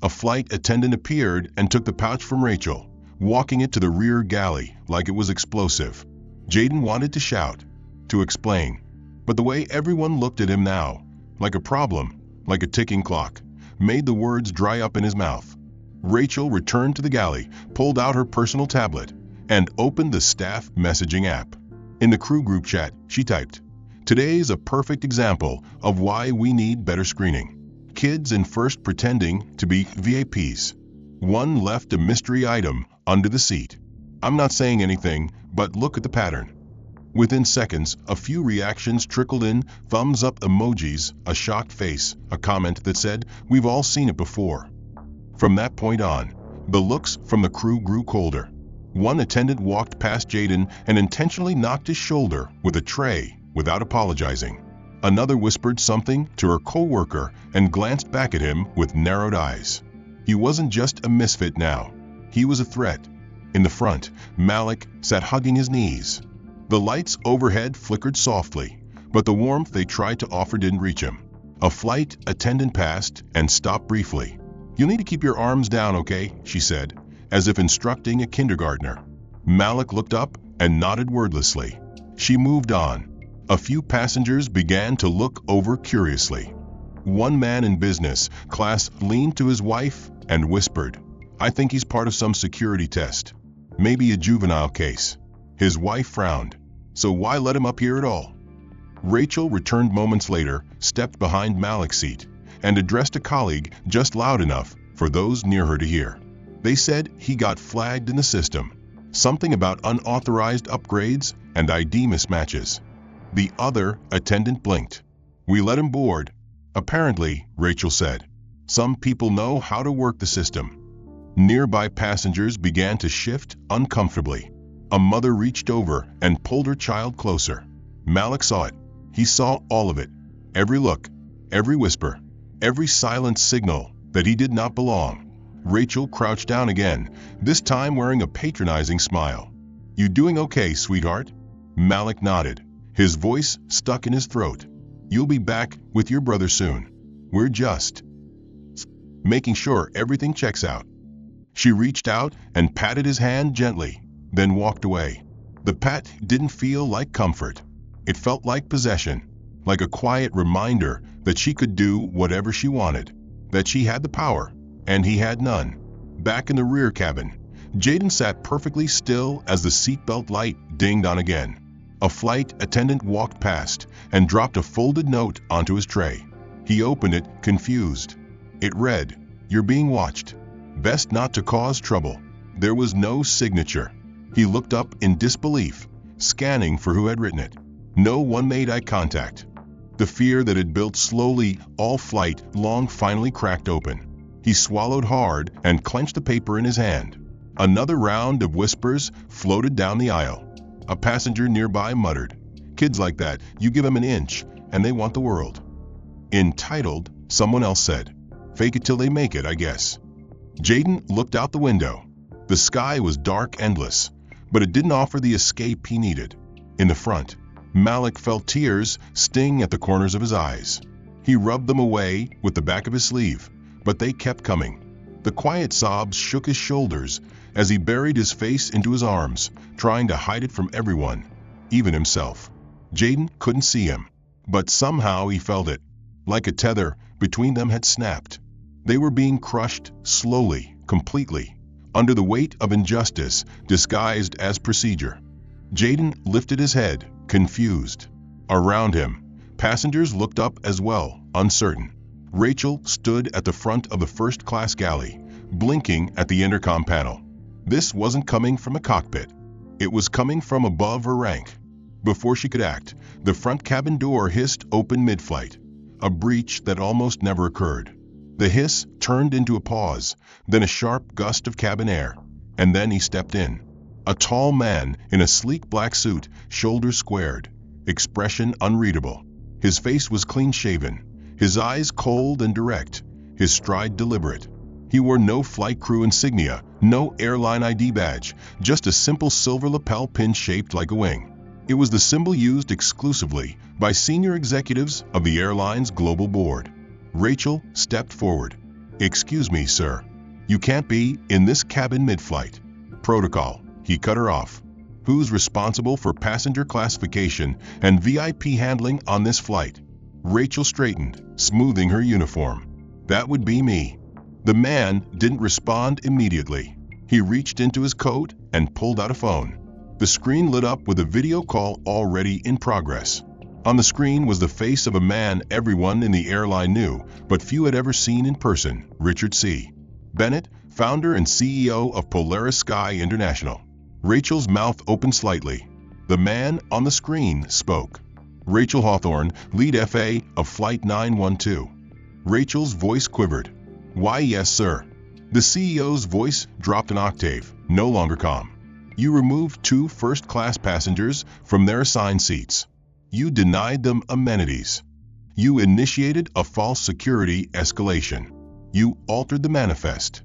A flight attendant appeared and took the pouch from Rachel, walking it to the rear galley like it was explosive. Jaden wanted to shout, to explain, but the way everyone looked at him now, like a problem, like a ticking clock, made the words dry up in his mouth. Rachel returned to the galley, pulled out her personal tablet, and opened the staff messaging app. In the crew group chat, she typed, "Today's a perfect example of why we need better screening. Kids in first pretending to be VIPs. One left a mystery item under the seat. I'm not saying anything, but look at the pattern." Within seconds, a few reactions trickled in, thumbs up emojis, a shocked face, a comment that said, "We've all seen it before." From that point on, the looks from the crew grew colder. One attendant walked past Jaden and intentionally knocked his shoulder with a tray without apologizing. Another whispered something to her co-worker and glanced back at him with narrowed eyes. He wasn't just a misfit now. He was a threat. In the front, Malik sat hugging his knees. The lights overhead flickered softly, but the warmth they tried to offer didn't reach him. A flight attendant passed and stopped briefly. "You'll need to keep your arms down, okay?" she said, as if instructing a kindergartner. Malik looked up and nodded wordlessly. She moved on. A few passengers began to look over curiously. One man in business class leaned to his wife and whispered, "I think he's part of some security test. Maybe a juvenile case." His wife frowned. "So why let him up here at all?" Rachel returned moments later, stepped behind Malik's seat, and addressed a colleague just loud enough for those near her to hear. "They said he got flagged in the system. Something about unauthorized upgrades and ID mismatches." The other attendant blinked. "We let him board." "Apparently," Rachel said. "Some people know how to work the system." Nearby passengers began to shift uncomfortably. A mother reached over and pulled her child closer. Malik saw it. He saw all of it. Every look, every whisper, every silent signal that he did not belong. Rachel crouched down again, this time wearing a patronizing smile. "You doing okay, sweetheart?" Malik nodded, his voice stuck in his throat. "You'll be back with your brother soon. We're just making sure everything checks out." She reached out and patted his hand gently, then walked away. The pat didn't feel like comfort. It felt like possession, like a quiet reminder that she could do whatever she wanted, that she had the power, and he had none. Back in the rear cabin, Jaden sat perfectly still as the seatbelt light dinged on again. A flight attendant walked past and dropped a folded note onto his tray. He opened it, confused. It read, "You're being watched. Best not to cause trouble." There was no signature. He looked up in disbelief, scanning for who had written it. No one made eye contact. The fear that had built slowly all flight long finally cracked open. He swallowed hard and clenched the paper in his hand. Another round of whispers floated down the aisle. A passenger nearby muttered, "Kids like that, you give them an inch, and they want the world." Entitled, someone else said, "Fake it till they make it, I guess." Jaden looked out the window. The sky was dark, endless, but it didn't offer the escape he needed. In the front, Malik felt tears sting at the corners of his eyes. He rubbed them away with the back of his sleeve, but they kept coming. The quiet sobs shook his shoulders as he buried his face into his arms, trying to hide it from everyone, even himself. Jaden couldn't see him, but somehow he felt it, like a tether between them had snapped. They were being crushed slowly, completely, under the weight of injustice disguised as procedure. Jaden lifted his head, confused. Around him, Passengers looked up as well, uncertain. Rachel stood at the front of the first-class galley, blinking at the intercom panel. This wasn't coming from a cockpit. It was coming from above her rank. Before she could act, the front cabin door hissed open mid-flight, a breach that almost never occurred. The hiss turned into a pause, then a sharp gust of cabin air, and then he stepped in. A tall man in a sleek black suit, shoulders squared, expression unreadable. His face was clean-shaven, his eyes cold and direct, his stride deliberate. He wore no flight crew insignia, no airline ID badge, just a simple silver lapel pin shaped like a wing. It was the symbol used exclusively by senior executives of the airline's global board. Rachel stepped forward. "Excuse me, sir. You can't be in this cabin mid-flight. Protocol." He cut her off. "Who's responsible for passenger classification and VIP handling on this flight?" Rachel straightened, smoothing her uniform. "That would be me." The man didn't respond immediately. He reached into his coat and pulled out a phone. The screen lit up with a video call already in progress. On the screen was the face of a man everyone in the airline knew, but few had ever seen in person, Richard C. Bennett, founder and CEO of Polaris Sky International. Rachel's mouth opened slightly. The man on the screen spoke. "Rachel Hawthorne, lead FA of Flight 912. Rachel's voice quivered. "Why, yes, sir." The CEO's voice dropped an octave, no longer calm. "You removed 2 first-class passengers from their assigned seats. You denied them amenities. You initiated a false security escalation. You altered the manifest."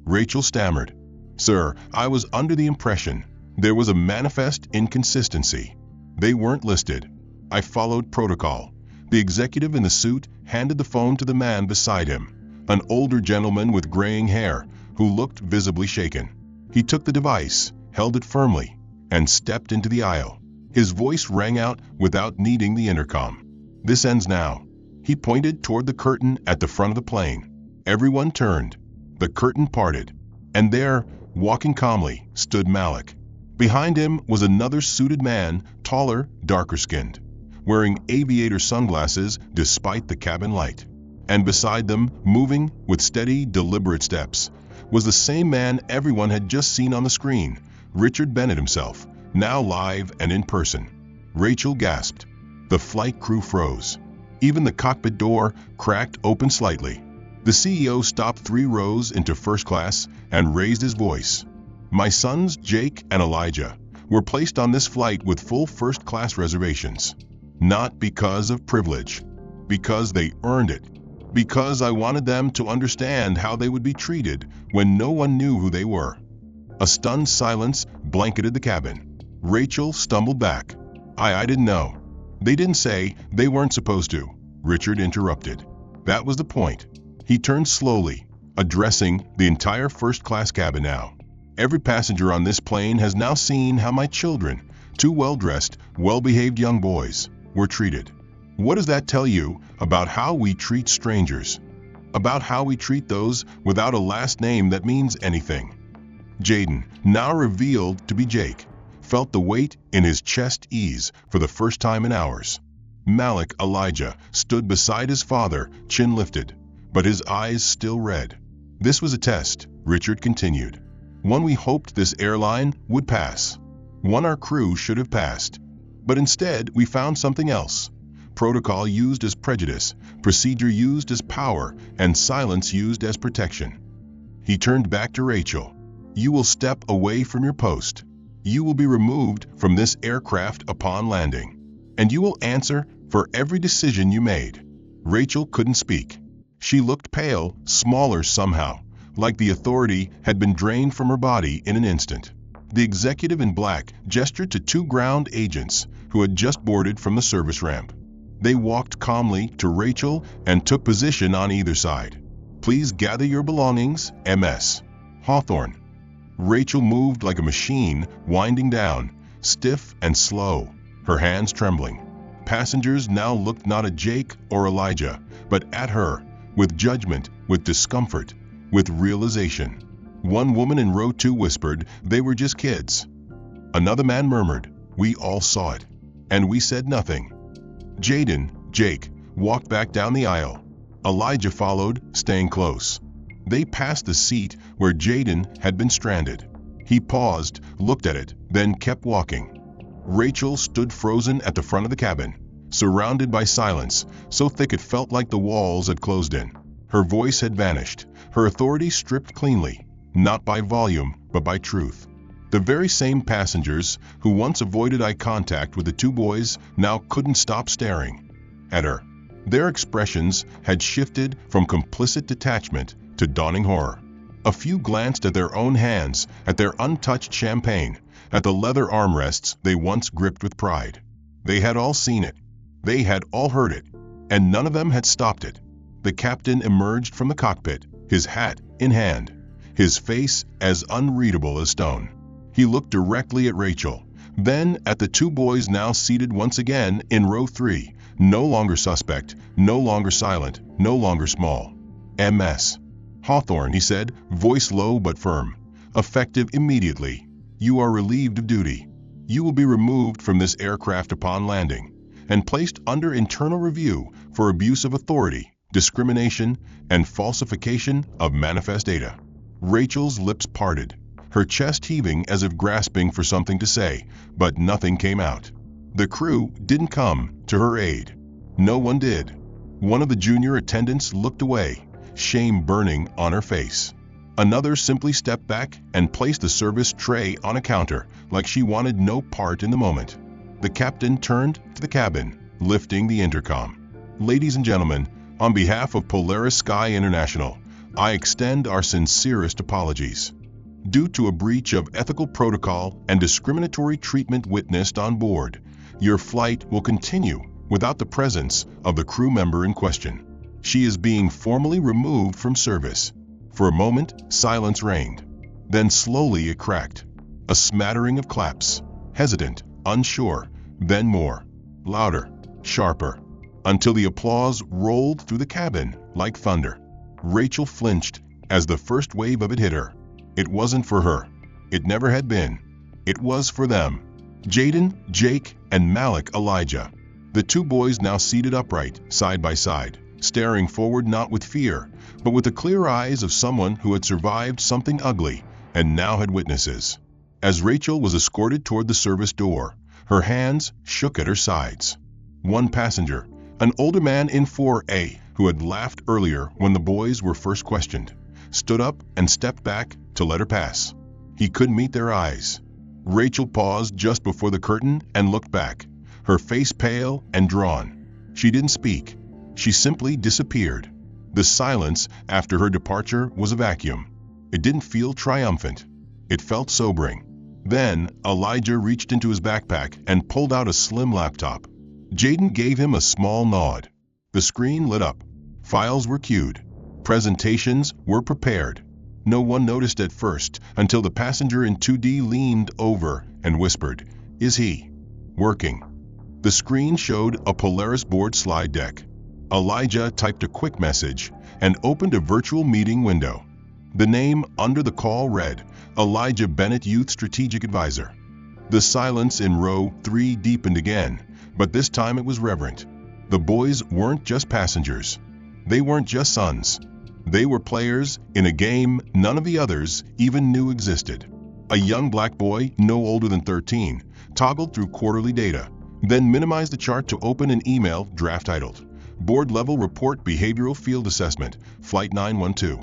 Rachel stammered. "Sir, I was under the impression there was a manifest inconsistency. They weren't listed. I followed protocol." The executive in the suit handed the phone to the man beside him, an older gentleman with graying hair who looked visibly shaken. He took the device, held it firmly, and stepped into the aisle. His voice rang out without needing the intercom. "This ends now." He pointed toward the curtain at the front of the plane. Everyone turned. The curtain parted, and there, walking calmly, stood Malik. Behind him was another suited man, taller, darker-skinned, wearing aviator sunglasses despite the cabin light. And beside them, moving with steady, deliberate steps, was the same man everyone had just seen on the screen, Richard Bennett himself, now live and in person. Rachel gasped. The flight crew froze. Even the cockpit door cracked open slightly. The CEO stopped 3 rows into first class and raised his voice. "My sons, Jake and Elijah, were placed on this flight with full first-class reservations. Not because of privilege, because they earned it. Because I wanted them to understand how they would be treated when no one knew who they were." A stunned silence blanketed the cabin. Rachel stumbled back. I didn't know." "They didn't say they weren't supposed to," Richard interrupted. "That was the point." He turned slowly, addressing the entire first-class cabin now. "Every passenger on this plane has now seen how my children, 2 well-dressed, well-behaved young boys, were treated. What does that tell you about how we treat strangers? About how we treat those without a last name that means anything?" Jaden, now revealed to be Jake, felt the weight in his chest ease for the first time in hours. Malik Elijah stood beside his father, chin lifted, but his eyes still red. "This was a test," Richard continued. "One we hoped this airline would pass. One our crew should have passed. But instead, we found something else. Protocol used as prejudice, procedure used as power, and silence used as protection." He turned back to Rachel. "You will step away from your post. You will be removed from this aircraft upon landing. And you will answer for every decision you made." Rachel couldn't speak. She looked pale, smaller somehow, like the authority had been drained from her body in an instant. The executive in black gestured to 2 ground agents who had just boarded from the service ramp. They walked calmly to Rachel and took position on either side. "Please gather your belongings, Ms. Hawthorne." Rachel moved like a machine, winding down, stiff and slow, her hands trembling. Passengers now looked not at Jake or Elijah, but at her, with judgment, with discomfort, with realization. One woman in row 2 whispered, "They were just kids." Another man murmured, "We all saw it. And we said nothing." Jaden, Jake walked back down the aisle. Elijah followed, staying close. They passed the seat where Jaden had been stranded. He paused, looked at it, then kept walking. Rachel stood frozen at the front of the cabin, surrounded by silence, so thick it felt like the walls had closed in. Her voice had vanished, her authority stripped cleanly, not by volume, but by truth. The very same passengers who once avoided eye contact with the two boys now couldn't stop staring at her. Their expressions had shifted from complicit detachment to dawning horror. A few glanced at their own hands, at their untouched champagne, at the leather armrests they once gripped with pride. They had all seen it. They had all heard it. And none of them had stopped it. The captain emerged from the cockpit, his hat in hand, his face as unreadable as stone. He looked directly at Rachel, then at the two boys now seated once again in row 3, no longer suspect, no longer silent, no longer small. MS. Hawthorne, he said, voice low but firm. Effective immediately. You are relieved of duty. You will be removed from this aircraft upon landing and placed under internal review for abuse of authority, discrimination, and falsification of manifest data. Rachel's lips parted, her chest heaving as if grasping for something to say, but nothing came out. The crew didn't come to her aid. No one did. One of the junior attendants looked away, shame burning on her face. Another simply stepped back and placed the service tray on a counter, like she wanted no part in the moment. The captain turned to the cabin, lifting the intercom. Ladies and gentlemen, on behalf of Polaris Sky International, I extend our sincerest apologies. Due to a breach of ethical protocol and discriminatory treatment witnessed on board, your flight will continue without the presence of the crew member in question. She is being formally removed from service. For a moment, silence reigned. Then slowly it cracked. A smattering of claps, hesitant, unsure, then more, louder, sharper, until the applause rolled through the cabin like thunder. Rachel flinched as the first wave of it hit her. It wasn't for her. It never had been. It was for them. Jaden, Jake, and Malik Elijah. The two boys now seated upright, side by side, staring forward not with fear, but with the clear eyes of someone who had survived something ugly and now had witnesses. As Rachel was escorted toward the service door, her hands shook at her sides. One passenger, an older man in 4A who had laughed earlier when the boys were first questioned, stood up and stepped back to let her pass. He couldn't meet their eyes. Rachel paused just before the curtain and looked back, her face pale and drawn. She didn't speak. She simply disappeared. The silence after her departure was a vacuum. It didn't feel triumphant. It felt sobering. Then Elijah reached into his backpack and pulled out a slim laptop. Jaden gave him a small nod. The screen lit up. Files were queued. Presentations were prepared. No one noticed at first until the passenger in 2D leaned over and whispered, "Is he working?" The screen showed a Polaris board slide deck. Elijah typed a quick message and opened a virtual meeting window. The name under the call read, Elijah Bennett, Youth Strategic Advisor. The silence in row 3 deepened again, but this time it was reverent. The boys weren't just passengers. They weren't just sons. They were players in a game none of the others even knew existed. A young black boy, no older than 13, toggled through quarterly data, then minimized the chart to open an email draft titled, Board Level Report Behavioral Field Assessment, Flight 912.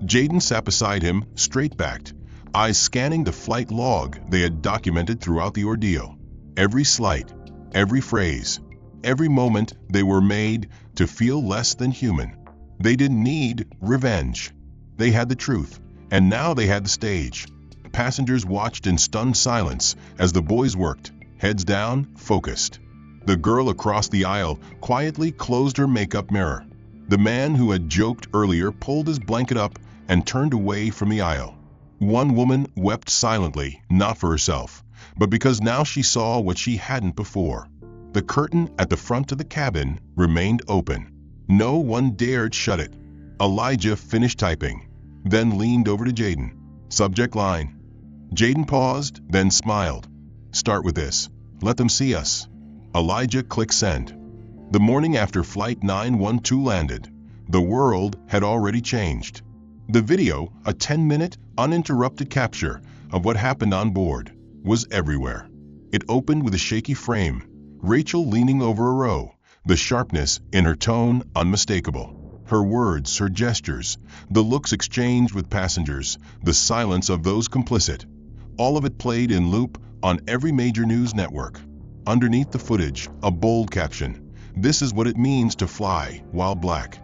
Jaden sat beside him, straight-backed, eyes scanning the flight log they had documented throughout the ordeal. Every slight, every phrase, every moment they were made to feel less than human. They didn't need revenge. They had the truth, and now they had the stage. Passengers watched in stunned silence as the boys worked, heads down, focused. The girl across the aisle quietly closed her makeup mirror. The man who had joked earlier pulled his blanket up and turned away from the aisle. One woman wept silently, not for herself, but because now she saw what she hadn't before. The curtain at the front of the cabin remained open. No one dared shut it. Elijah finished typing, then leaned over to Jaden. Subject line. Jaden paused, then smiled. Start with this. Let them see us. Elijah clicked send. The morning after Flight 912 landed, the world had already changed. The video, a 10-minute, uninterrupted capture of what happened on board, was everywhere. It opened with a shaky frame, Rachel leaning over a row, the sharpness in her tone unmistakable. Her words, her gestures, the looks exchanged with passengers, the silence of those complicit. All of it played in loop on every major news network. Underneath the footage, a bold caption: "This is what it means to fly while black."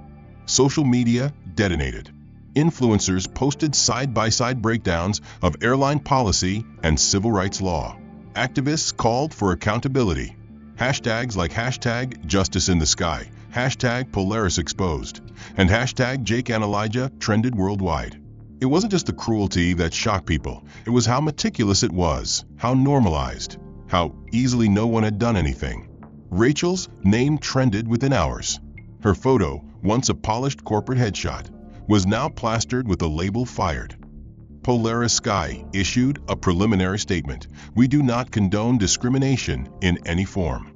Social media detonated. Influencers posted side-by-side breakdowns of airline policy and civil rights law. Activists called for accountability. Hashtags like hashtag Justice in the Sky, hashtag Polaris Exposed, and hashtag Jake and Elijah trended worldwide. It wasn't just the cruelty that shocked people, it was how meticulous it was, how normalized, how easily no one had done anything. Rachel's name trended within hours. Her photo, once a polished corporate headshot, was now plastered with the label "Fired." Polaris Sky issued a preliminary statement: "We do not condone discrimination in any form."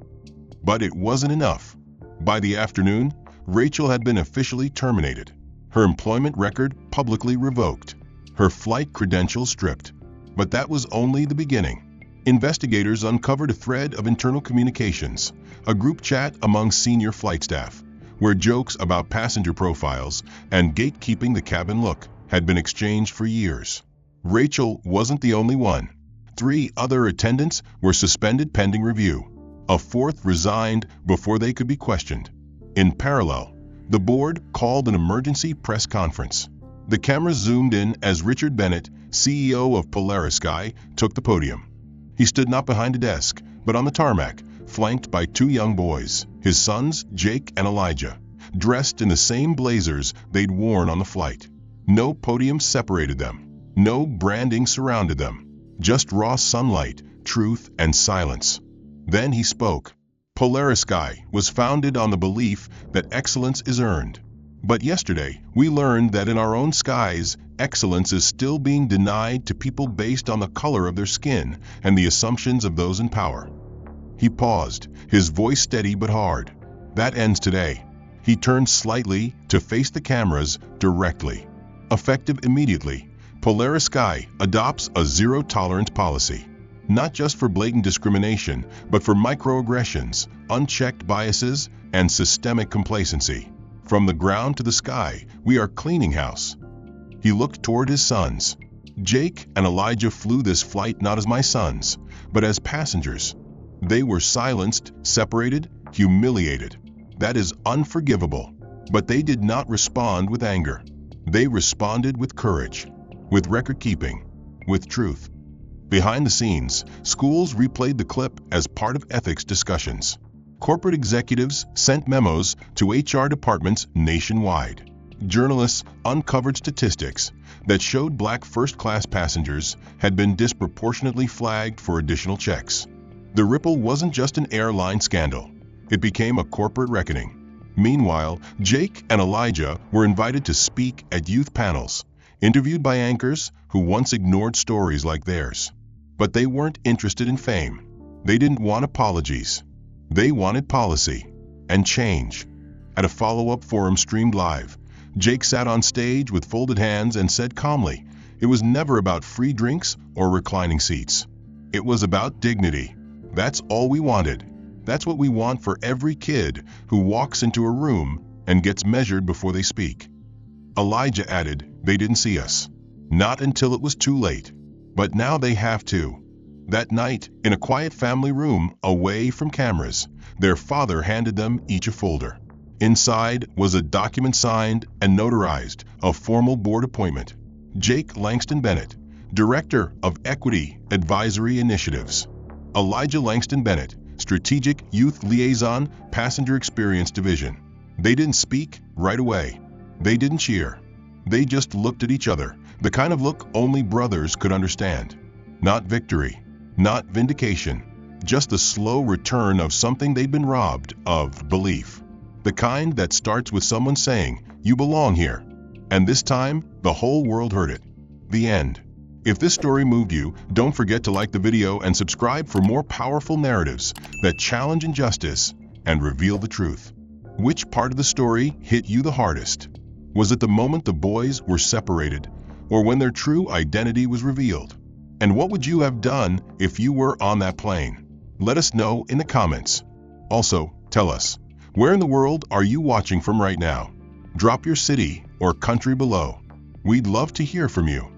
But it wasn't enough. By the afternoon, Rachel had been officially terminated, her employment record publicly revoked, her flight credentials stripped. But that was only the beginning. Investigators uncovered a thread of internal communications, a group chat among senior flight staff, where jokes about passenger profiles and gatekeeping the cabin look had been exchanged for years. Rachel wasn't the only one. 3 other attendants were suspended pending review. A 4th resigned before they could be questioned. In parallel, the board called an emergency press conference. The cameras zoomed in as Richard Bennett, CEO of Polaris Sky, took the podium. He stood not behind a desk, but on the tarmac, flanked by 2 young boys, his sons, Jake and Elijah, dressed in the same blazers they'd worn on the flight. No podium separated them. No branding surrounded them. Just raw sunlight, truth, and silence. Then he spoke. Polaris Sky was founded on the belief that excellence is earned. But yesterday, we learned that in our own skies, excellence is still being denied to people based on the color of their skin and the assumptions of those in power. He paused, his voice steady but hard. That ends today. He turned slightly to face the cameras directly. Effective immediately, Polaris Sky adopts a zero-tolerance policy. Not just for blatant discrimination, but for microaggressions, unchecked biases, and systemic complacency. From the ground to the sky, we are cleaning house. He looked toward his sons. Jake and Elijah flew this flight not as my sons, but as passengers. They were silenced, separated, humiliated. That is unforgivable. But they did not respond with anger. They responded with courage, with record-keeping, with truth. Behind the scenes, schools replayed the clip as part of ethics discussions. Corporate executives sent memos to HR departments nationwide. Journalists uncovered statistics that showed black first-class passengers had been disproportionately flagged for additional checks. The ripple wasn't just an airline scandal. It became a corporate reckoning. Meanwhile, Jake and Elijah were invited to speak at youth panels, interviewed by anchors who once ignored stories like theirs. But they weren't interested in fame. They didn't want apologies. They wanted policy and change. At a follow-up forum streamed live, Jake sat on stage with folded hands and said calmly, "It was never about free drinks or reclining seats. It was about dignity. That's all we wanted. That's what we want for every kid who walks into a room and gets measured before they speak." Elijah added, "They didn't see us. Not until it was too late. But now they have to." That night, in a quiet family room away from cameras, their father handed them each a folder. Inside was a document signed and notarized, a formal board appointment. Jake Langston Bennett, Director of Equity Advisory Initiatives. Elijah Langston Bennett, Strategic Youth Liaison, Passenger Experience Division. They didn't speak right away. They didn't cheer. They just looked at each other, the kind of look only brothers could understand. Not victory, not vindication, just the slow return of something they'd been robbed of: belief. The kind that starts with someone saying, "You belong here." And this time, the whole world heard it. The end. If this story moved you, don't forget to like the video and subscribe for more powerful narratives that challenge injustice and reveal the truth. Which part of the story hit you the hardest? Was it the moment the boys were separated, or when their true identity was revealed? And what would you have done if you were on that plane? Let us know in the comments. Also, tell us, where in the world are you watching from right now? Drop your city or country below. We'd love to hear from you.